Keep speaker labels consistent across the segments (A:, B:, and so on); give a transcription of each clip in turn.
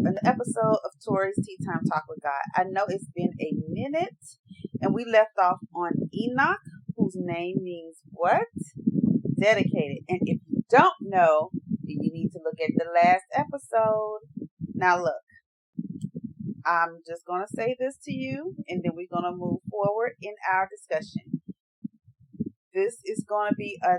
A: an episode of Tori's Tea Time Talk with God. I know it's been a minute, and we left off on Enoch, whose name means what? Dedicated. And if you don't know, you need to look at the last episode. Now look, I'm just going to say this to you, and then we're going to move forward in our discussion. This is going to be a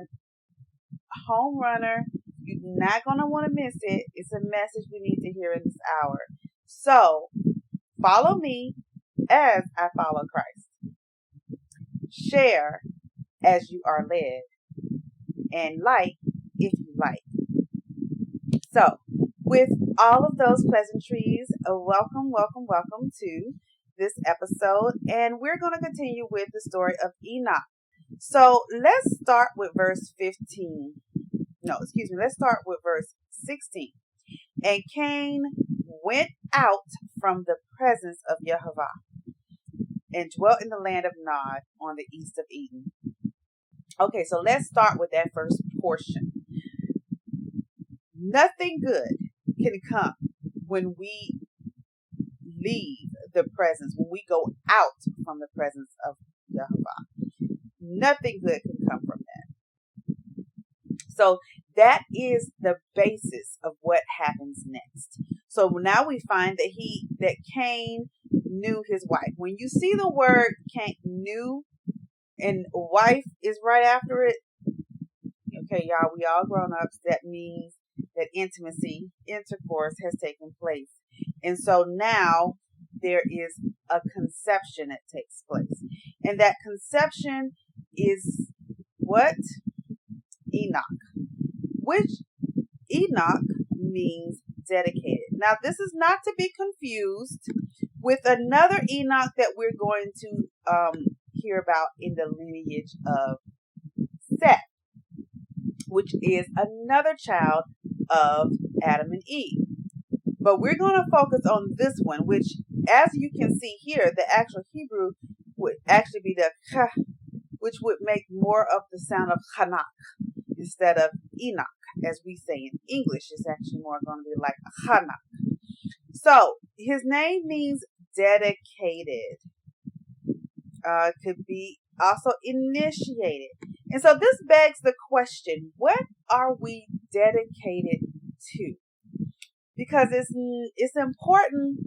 A: home runner. You're not going to want to miss it. It's a message we need to hear in this hour. So, follow me as I follow Christ. Share as you are led. And like if you like. So, with all of those pleasantries, welcome to this episode. And we're going to continue with the story of Enoch. So, let's start with verse 15. Let's start with verse 16. And Cain went out from the presence of Jehovah and dwelt in the land of Nod on the east of Eden. Okay, so let's start with that first portion. Nothing good can come when we leave the presence, when we go out from the presence of Jehovah. Nothing good can come from that. So that is the basis of what happens next. So now we find that Cain knew his wife. When you see the word Cain knew and wife is right after it, okay, y'all, we all grown ups. That means that intercourse has taken place. And so now there is a conception that takes place. And that conception is what? Enoch. Which Enoch means dedicated. Now, this is not to be confused with another Enoch that we're going to hear about in the lineage of Seth, which is another child of Adam and Eve. But we're going to focus on this one, which, as you can see here, the actual Hebrew would actually be the kah, which would make more of the sound of Hanak instead of Enoch, as we say in English. It's actually more going to be like Hanak. So his name means dedicated. Could be also initiated. And so this begs the question, what are we dedicated to? Because it's important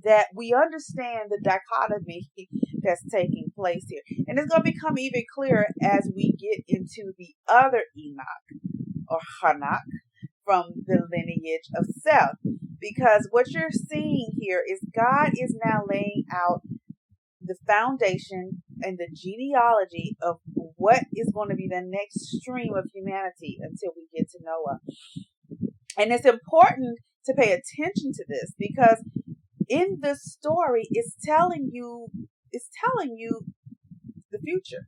A: that we understand the dichotomy that's taking place here. And it's going to become even clearer as we get into the other Enoch or Hanak from the lineage of Seth. Because what you're seeing here is God is now laying out the foundation and the genealogy of what is going to be the next stream of humanity until we get to Noah. And it's important to pay attention to this because in the story, it's telling you the future.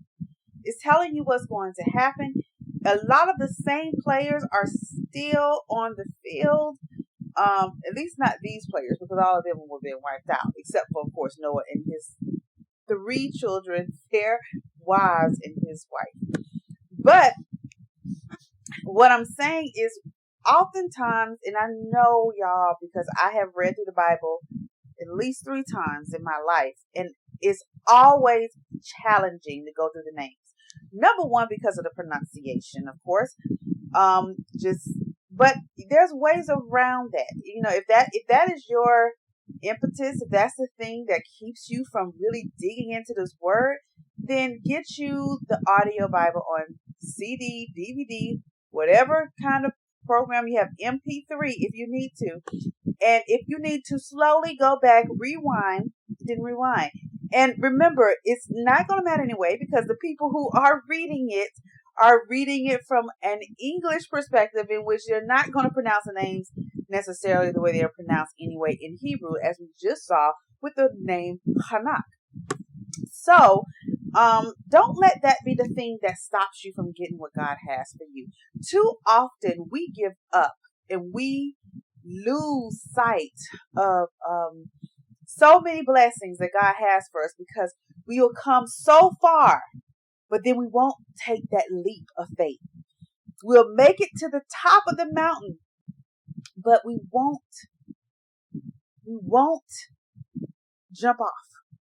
A: It's telling you what's going to happen. A lot of the same players are still on the field. At least not these players, because all of them were being wiped out, except for, of course, Noah and his 3 children, their wives, and his wife. But what I'm saying is, oftentimes, and I know y'all, because I have read through the Bible at least 3 times in my life, and it's always challenging to go through the names. Number one, because of the pronunciation, of course. But there's ways around that. You know, if that is your impetus, if that's the thing that keeps you from really digging into this word, then get you the audio Bible on CD, DVD, whatever kind of program you have, MP3 if you need to. And if you need to slowly go back, rewind. And remember, it's not going to matter anyway, because the people who are reading it from an English perspective in which they're not going to pronounce the names necessarily the way they are pronounced anyway in Hebrew, as we just saw with the name Hanak. So, don't let that be the thing that stops you from getting what God has for you. Too often we give up and we lose sight of so many blessings that God has for us because we will come so far, but then we won't take that leap of faith. We'll make it to the top of the mountain, but we won't we won't jump off.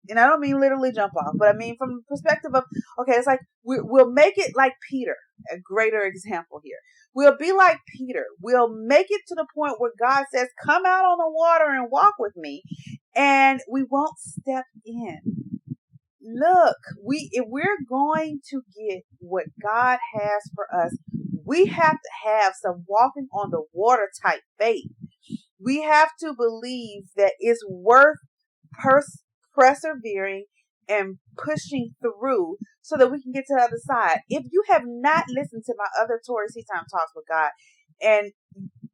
A: And I don't mean literally jump off, but I mean from the perspective of, okay, it's like we'll make it like Peter, a greater example here. We'll be like Peter. We'll make it to the point where God says, come out on the water and walk with me. And we won't step in. Look, if we're going to get what God has for us, we have to have some walking on the water type faith. We have to believe that it's worth persevering and pushing through so that we can get to the other side. If you have not listened to my other Tori Seat Time Talks with God, and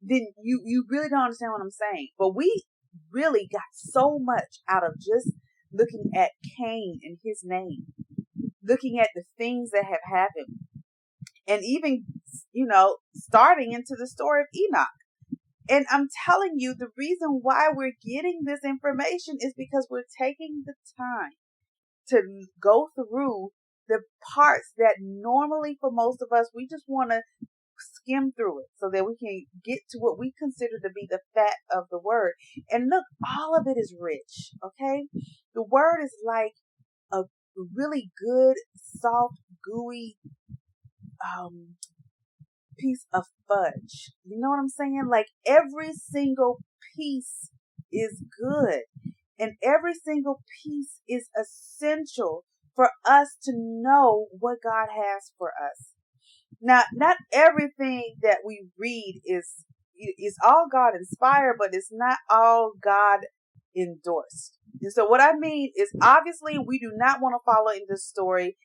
A: then you really don't understand what I'm saying. But we really got so much out of just looking at Cain and his name, looking at the things that have happened, and even, starting into the story of Enoch. And I'm telling you, the reason why we're getting this information is because we're taking the time to go through the parts that normally for most of us, we just want to skim through it so that we can get to what we consider to be the fat of the word. And look, all of it is rich, okay? The word is like a really good, soft, gooey piece of fudge. You know what I'm saying? Like every single piece is good, and every single piece is essential for us to know what God has for us. Now, not everything that we read is all God inspired, but it's not all God endorsed. And so what I mean is, obviously, we do not want to follow in this story.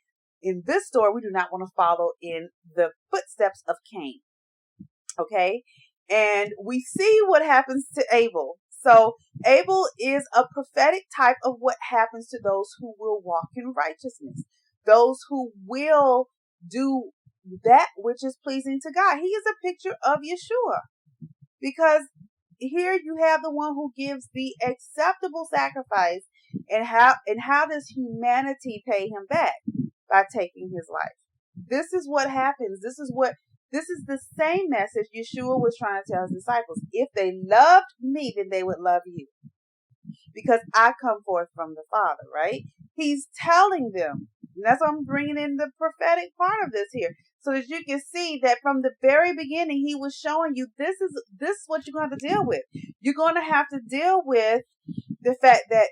A: In this story, we do not want to follow in the footsteps of Cain. Okay? And we see what happens to Abel. So Abel is a prophetic type of what happens to those who will walk in righteousness, those who will do that which is pleasing to God. He is a picture of Yeshua, because here you have the one who gives the acceptable sacrifice, and how does humanity pay him back? By taking his life. This is what happens. This is the same message Yeshua was trying to tell his disciples. If they loved me, then they would love you, because I come forth from the Father, right? He's telling them, and that's why I'm bringing in the prophetic part of this here, so that you can see that from the very beginning, he was showing you this is what you're going to have to deal with. You're going to have to deal with the fact that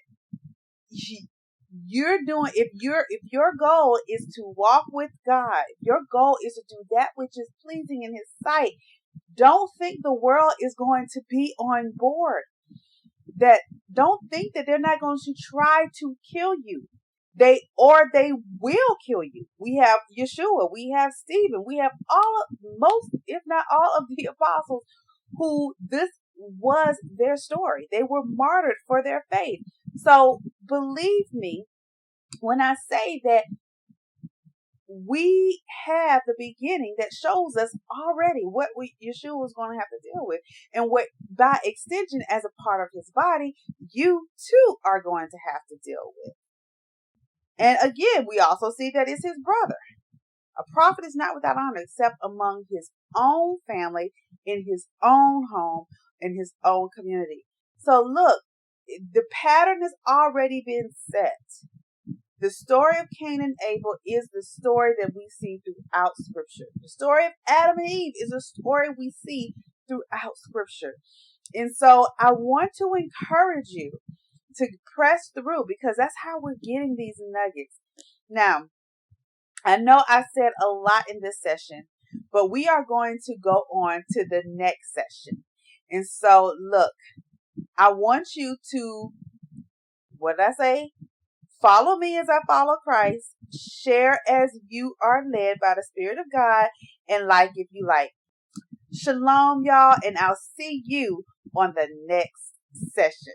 A: if your goal is to walk with God, your goal is to do that which is pleasing in his sight, don't think the world is going to be on board. Don't think that they're not going to try to kill you. They will kill you. We have Yeshua, we have Stephen, we have most, if not all, of the apostles who this was their story. They were martyred for their faith. So believe me when I say that we have the beginning that shows us already what Yeshua is going to have to deal with, and what, by extension, as a part of his body, you too are going to have to deal with. And again, we also see that it's his brother. A prophet is not without honor except among his own family, in his own home, in his own community. So look, the pattern has already been set. The story of Cain and Abel is the story that we see throughout Scripture. The story of Adam and Eve is a story we see throughout Scripture. And so I want to encourage you to press through, because that's how we're getting these nuggets. Now, I know I said a lot in this session, but we are going to go on to the next session. And so, look, I want you to, what did I say? Follow me as I follow Christ. Share as you are led by the Spirit of God. And like if you like. Shalom, y'all. And I'll see you on the next session.